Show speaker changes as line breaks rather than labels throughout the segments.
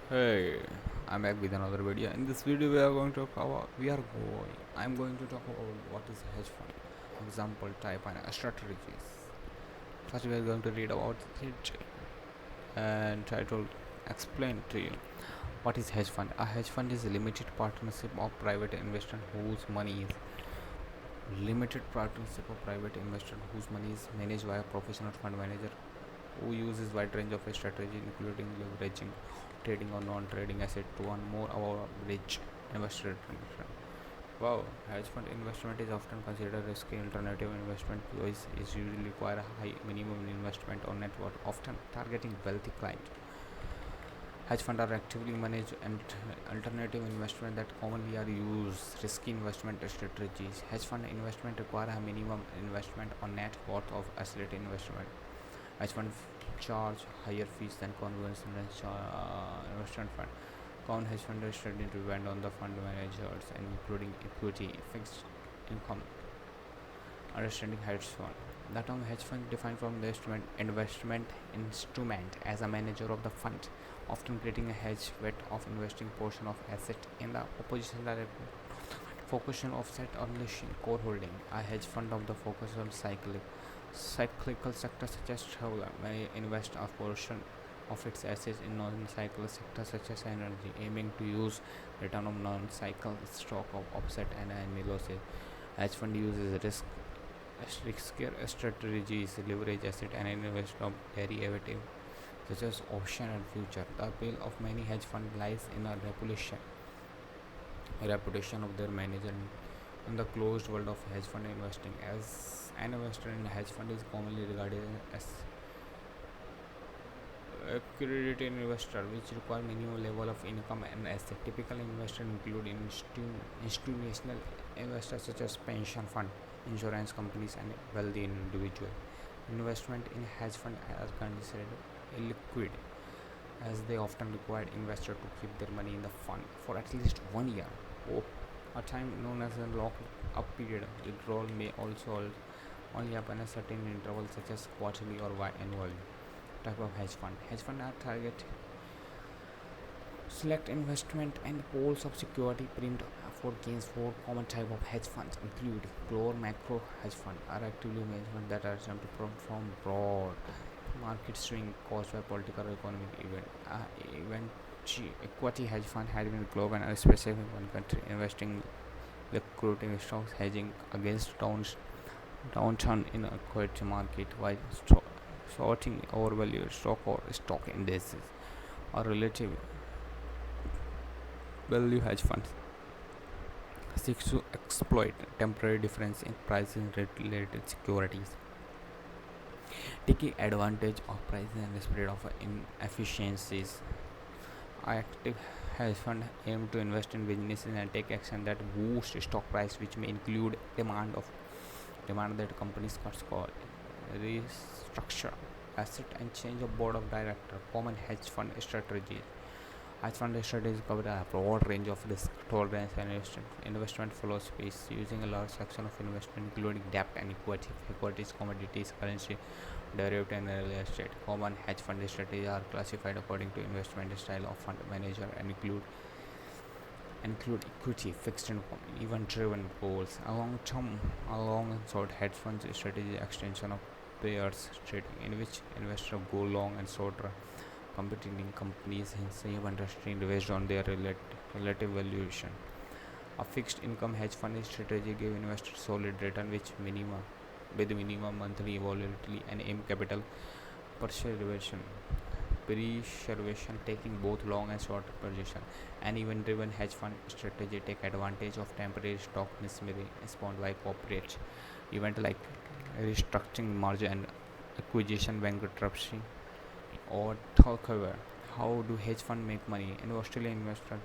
Hey, I'm back with another video. In this video, we are going to talk about. I'm going to talk about what is hedge fund, example, type, and strategies. First, we are going to read about it and try to explain to you what is hedge fund. A hedge fund is a limited partnership of private investor whose money is managed by a professional fund manager who uses wide range of strategy including leveraging, trading or non-trading asset to earn more average investor return. Wow, hedge fund investment is often considered a risky alternative investment because it usually require a high minimum investment or net worth, often targeting wealthy clients. Hedge funds are actively managed and alternative investment that commonly are used risky investment strategies. Hedge fund investment require a minimum investment or net worth of asset investment. Hedge funds charge higher fees than conventional investment fund. Common hedge fund strategies depend on the fund managers and including equity, fixed income. Understanding hedge fund. The term hedge fund defined from the investment instrument as a manager of the fund, often creating a hedge bet of investing portion of asset in the opposition direction. Focus on offset unleashing core holding. A hedge fund of the focus on cyclical sectors such as travel may invest a portion of its assets in non-cyclical sectors such as energy, aiming to use return of non-cycle stock of offset and any losses. Hedge fund uses riskier strategies, leverage asset and invest of derivative such as option and future. The appeal of many hedge funds lies in a reputation of their manager in the closed world of hedge fund investing. As an investor in a hedge fund is commonly regarded as accredited investor, which require minimum level of income and asset. Typical investors include institutional investors such as pension fund, insurance companies, and wealthy individual. Investment in hedge fund are considered illiquid as they often require investors to keep their money in the fund for at least 1 year. Oh, a time known as a lock-up period. Withdrawal may also only happen at certain intervals such as quarterly or annually. Type of hedge fund. Hedge fund are target select investment and pools of security print for gains. For common type of hedge funds include pure macro hedge fund are actively management that are attempted to perform broad market swing caused by political or economic event. Equity hedge fund had been global and a specific one country investing liquidating stocks hedging against downturn in equity market while shorting overvalued stock or stock indices or relative value. Hedge funds seeks to exploit temporary difference in pricing related securities, taking advantage of pricing and spread of inefficiencies. Active hedge fund aim to invest in businesses and take action that boost stock price, which may include demand that companies cuts call restructure asset and change of board of director. Common hedge fund strategies. Hedge fund strategies cover a broad range of risk tolerance and investment philosophies, using a large section of investment including debt and equities, commodities, currency, derivative, and real estate. Common hedge fund strategies are classified according to investment style of fund manager and include equity, fixed income, event-driven goals. A long and short hedge fund strategy extension of pairs trading, in which investors go long and short competing companies in same industry based on their relative valuation. A fixed income hedge fund strategy gives investors solid return with minimum monthly volatility and aim capital preservation preservation, taking both long and short position. An event driven hedge fund strategy take advantage of temporary stock mismatch spawned by corporate event like restructuring, merger and acquisition, bankruptcy or takeover. How do hedge fund make money? In Australian investor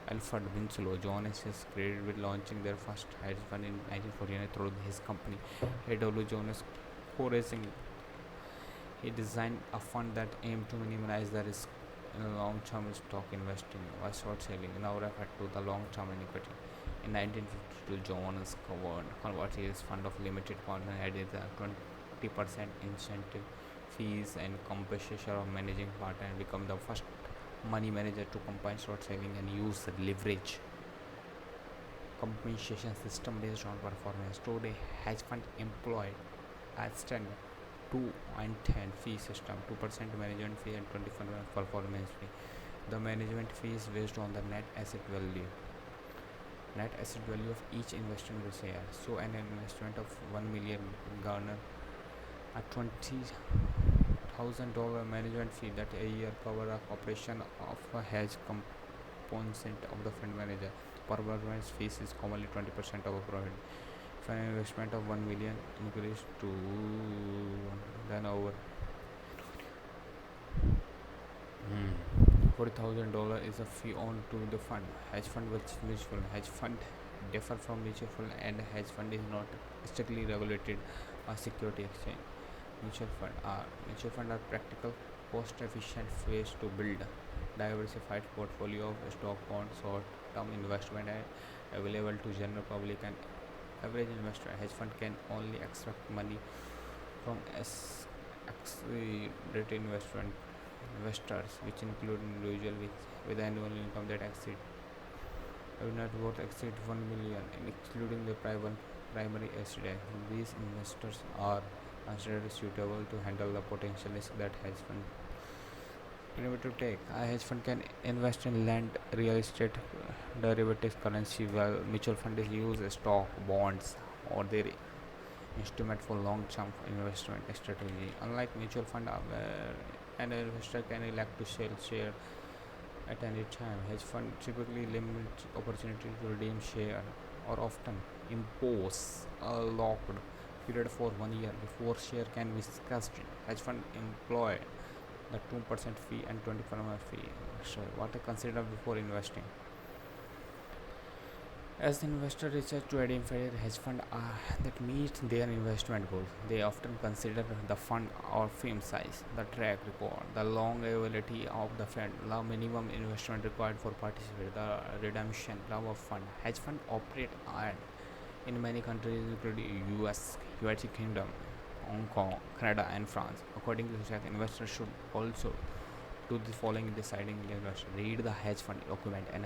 Alfred Winslow Jones is credited with launching their first hedge fund in 1949 through his company A.W. Jones Co-Racing. He designed a fund that aimed to minimize the risk in long-term stock investing by short selling, now referred to the long-term equity. In 1952, Jones converted his fund of limited partner added the 20% incentive fees and compensation of managing partner and become the first money manager to combine short selling and use leverage compensation system based on performance. Today, hedge fund employ as standard 2 and 10 fee system, 2% management fee and 20% performance fee. The management fee is based on the net asset value of each investment share. So an investment of 1 million garner a $20,000 management fee that a year cover a operation of a hedge component of the fund manager. Performance fees is commonly 20% of a profit. If an investment of 1 million increased to then over $40,000 is a fee on to the fund. Hedge fund versus mutual fund. Hedge fund differ from mutual fund, and hedge fund is not strictly regulated by security exchange. Mutual fund are practical, cost-efficient ways to build diversified portfolio of stock, bonds, short-term investment and available to general public and average investor. Hedge fund can only extract money from accredited investors, which include individuals with annual income that exceed net worth exceed 1 million, excluding the primary asset. These investors are considered suitable to handle the potential risk that hedge fund primitive take. A hedge fund can invest in land, real estate, derivatives, currency, while mutual fund is use stock, bonds, or their instrument for long-term investment strategy. Unlike mutual fund, where an investor can elect to sell share at any time, hedge fund typically limit opportunity to redeem share or often impose a locked period for 1 year before share can be discussed. Hedge fund employ the 2% fee and 20% fee. So what to consider before investing? As the investor research to identify a hedge fund that meets their investment goals, they often consider the fund or firm size, the track record, the longevity of the fund, the minimum investment required for participate, the redemption level of fund. Hedge fund operate in many countries including US, United Kingdom, Hong Kong, Canada, and France. According to research, investors should also do the following in deciding the investment. Read the hedge fund document and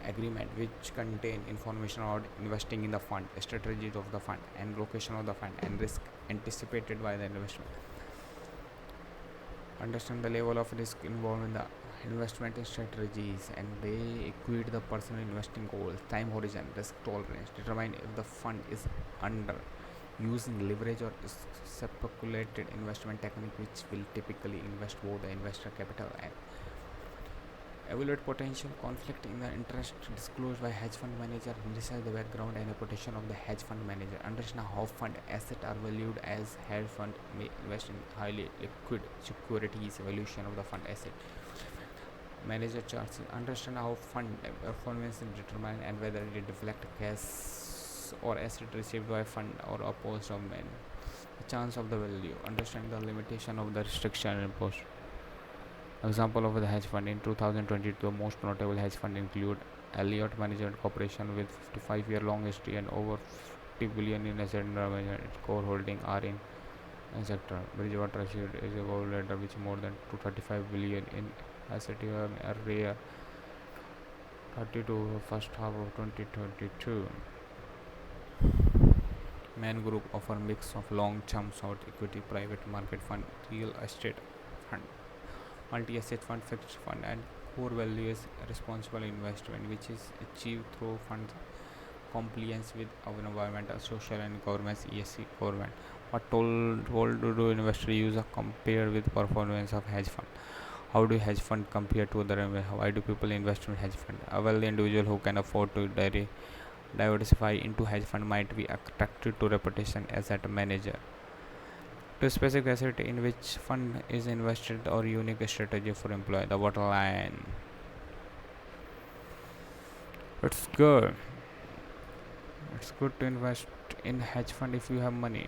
agreement which contain information about investing in the fund, strategies of the fund, and location of the fund, and risk anticipated by the investment. Understand the level of risk involved in the investment strategies, and they equate the personal investing goals, time horizon, risk tolerance. Determine if the fund is under using leverage or speculated investment technique, which will typically invest both the investor capital and evaluate potential conflict in the interest disclosed by hedge fund manager. Research the background and reputation of the hedge fund manager. Understand how fund assets are valued, as hedge fund may invest in highly liquid securities. Evaluation of the fund asset manager charts. Understand how fund performance is determined and whether it reflects cash or asset received by fund or opposed of man. The chance of the value. Understand the limitation of the restriction imposed. Example of the hedge fund in 2022. The most notable hedge fund include Elliott Management Corporation with 55-year-long history and over 50 billion in asset management. Its core holding are in sector. Bridgewater Associates is a gold leader with more than 235 billion in asset area 32 first half of 2022. Man Group offer mix of long-term short equity, private market fund, real estate fund, multi-asset fund, fixed fund, and core value is responsible investment, which is achieved through fund compliance with our environmental, social, and governance ESG government. What told to do investor use compare with performance of hedge fund? How do hedge fund compare to other? Why do people invest in hedge fund? A wealthy individual who can afford to diversify into hedge fund might be attracted to reputation as a manager to specific asset in which fund is invested or unique strategy for employee. The bottom line, it's good it's good to invest in hedge fund if you have money.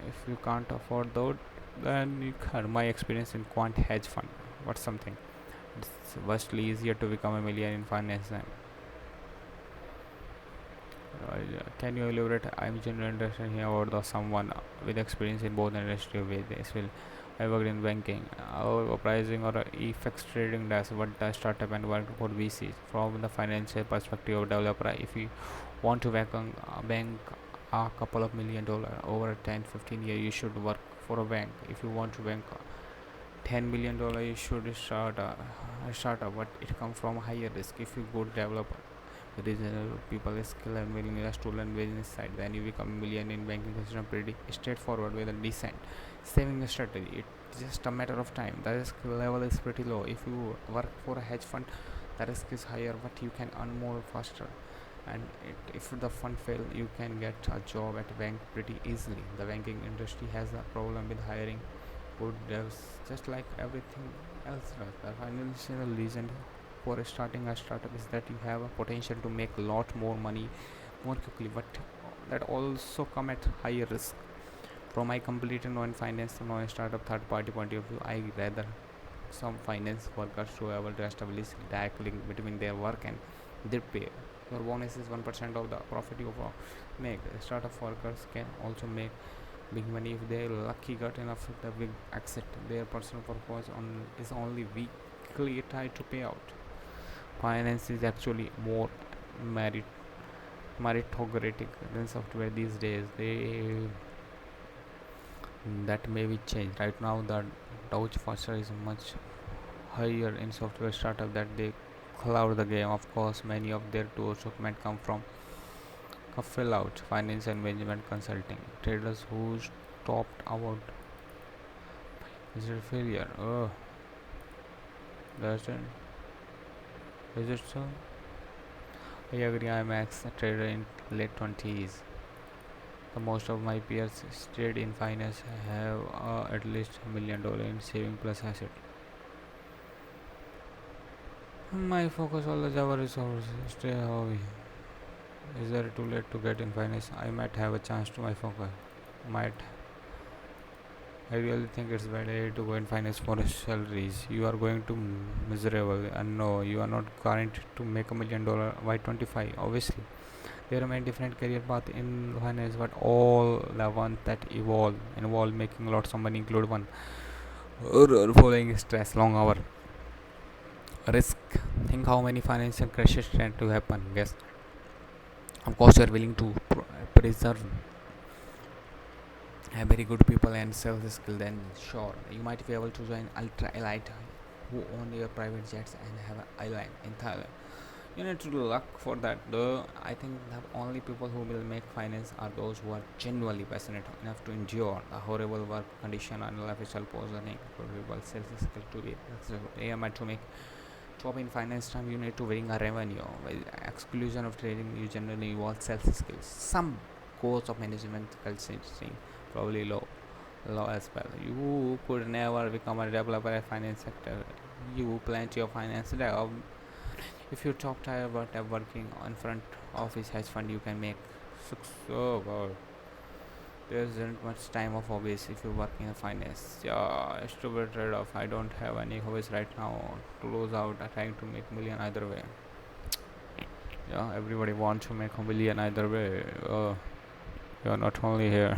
If you can't afford that, then you can. My experience in quant hedge fund, what's something, it's vastly easier to become a millionaire in finance than can you elaborate? I'm genuinely interested here about the someone with experience in both industry with this will evergreen banking, pricing or effects trading. That's what the startup and what we see from the financial perspective of developer. If you want to bank a couple of $1 million over 10-15 years, you should work for a bank. If you want to bank $10 million, you should start a startup, but it comes from higher risk. If you go developer, reasonable people skill and willingness to learn business side, then you become a million in banking system pretty straightforward with a decent saving strategy. It's just a matter of time. The risk level is pretty low. If you work for a hedge fund, the risk is higher, but you can earn more faster. And if the fund fail, you can get a job at a bank pretty easily. The banking industry has a problem with hiring good devs, just like everything else does. The financial reason for starting a startup is that you have a potential to make a lot more money more quickly, but that also come at higher risk. From my complete non-finance non-startup third-party point of view, I rather some finance workers to able to establish direct link between their work and their pay. Your bonus is 1% of the profit you make. Startup workers can also make big money if they lucky got enough the big exit. Their personal purpose on is only weekly tied to payout. Finance is actually more merit meritocratic than software these days. They that may be changed. Right now the Doge faster is much higher in software startup that they cloud the game. Of course, many of their tools might come from a fill out finance and management consulting. Traders who stopped about is it failure? Oh, that's it. Is it so? I agree. I'm ex trader in late 20s. The most of my peers stayed in finance have at least $1 million in saving plus asset. My focus always our resources stay hobby. Is there too late to get in finance? I might have a chance to my focus. Might I really think it's bad idea to go in finance for salaries. You are going to miserable, and no, you are not guaranteed to make $1 million by 25. Obviously, there are many different career paths in finance, but all the ones that involve making lots of money include one following stress, long hour, risk. Think how many financial crashes tend to happen. Guess, of course, you are willing to preserve very good people and sales skill, then sure you might be able to join ultra elite who own your private jets and have an island in Thailand. You need to luck for that though. I think the only people who will make finance are those who are genuinely passionate enough to endure the horrible work condition and lifestyle poisoning for people sales skill to be am to make job in finance time. You need to bring a revenue with exclusion of trading. You generally involve sales skills, some course of management consulting, probably low as well. You could never become a developer at finance sector. You plenty of finance job. If you top tier but are working on front office hedge fund, you can make so god. There isn't much time of hobbies if you work in finance. Yeah, it's to be trade off. I don't have any hobbies right now to lose out. I'm trying to make million either way. Yeah, everybody wants to make a million either way. You're not only here.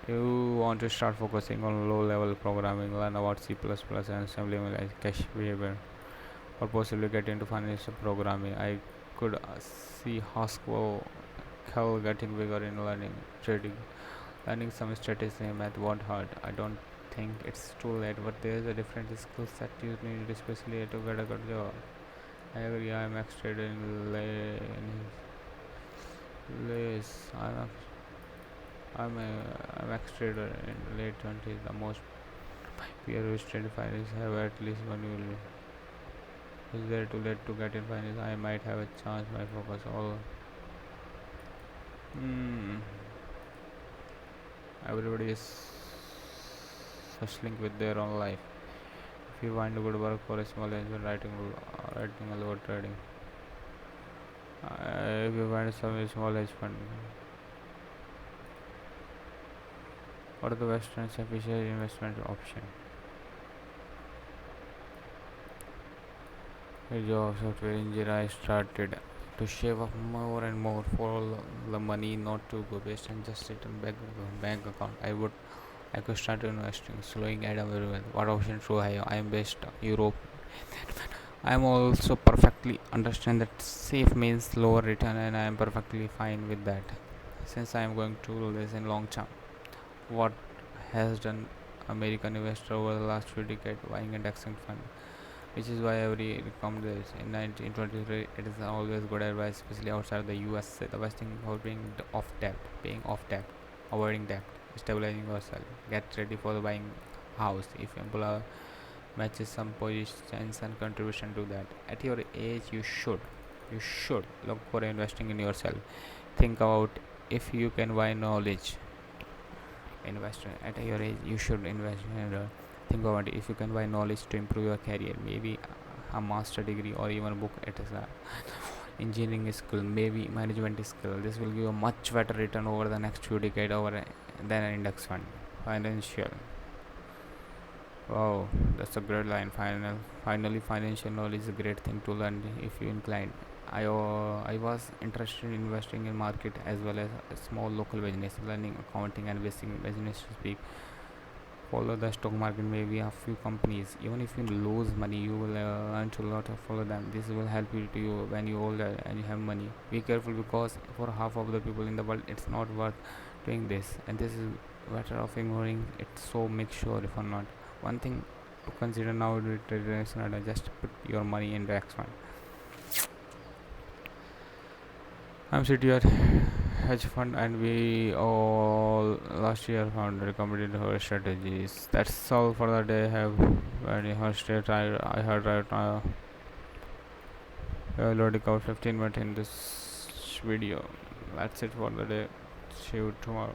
You want to start focusing on low level programming, learn about C++ and assembly like cache behavior, or possibly get into financial programming. I could see Haskell getting bigger in learning trading. Learning some statistics and math won't hurt. I don't think it's too late, but there's a different skill set you need, especially to get a good job. I agree. I'm excited in less. I'm excited in late 20s. The most peer who study finance have at least one year. Is there too late to get in finance? I might have a chance. My focus all. Hmm. Everybody is hustling with their own life. If you find good work for a small angel writing a lower trading. If you find some small hedge fund, what are the best and sufficient investment option? A job software engineer, I started to save up more and more for all the money not to go waste and just sit in bank account. I would I could start investing, slowing at a very well. What option should I am best Europe. I am also perfectly understand that safe means lower return and I am perfectly fine with that. Since I am going to do this in long term. What has done American investor over the last few decades buying index fund, which is why every recommend this. In 1923, it is always good advice, especially outside the US. The best thing for paying off debt, avoiding debt, stabilizing yourself. Get ready for the buying house. If employer matches some positions and contribution to that, at your age, you should look for investing in yourself. Think about if you can buy knowledge invest at your age you should invest in think about it if you can buy knowledge to improve your career maybe a master degree or even a book it is a engineering skill maybe management skill this will give a much better return over the next few decades over than an index fund financial wow that's a great line finally financial knowledge is a great thing to learn if you inclined I was interested in investing in market as well as a small local business learning accounting and basic business to speak follow the stock market maybe a few companies even if you lose money you will earn a lot of follow them this will help you to you when you older and you have money be careful because for half of the people in the world it's not worth doing this and this is better of ignoring it so make sure if or not one thing to consider now is not just put your money in the X fund. I'm sitting at hedge fund and we all last year found recommended her strategies. That's all for the day. Have very hard state. I heard right now. We already covered 15 minutes in this video. That's it for the day. See you tomorrow.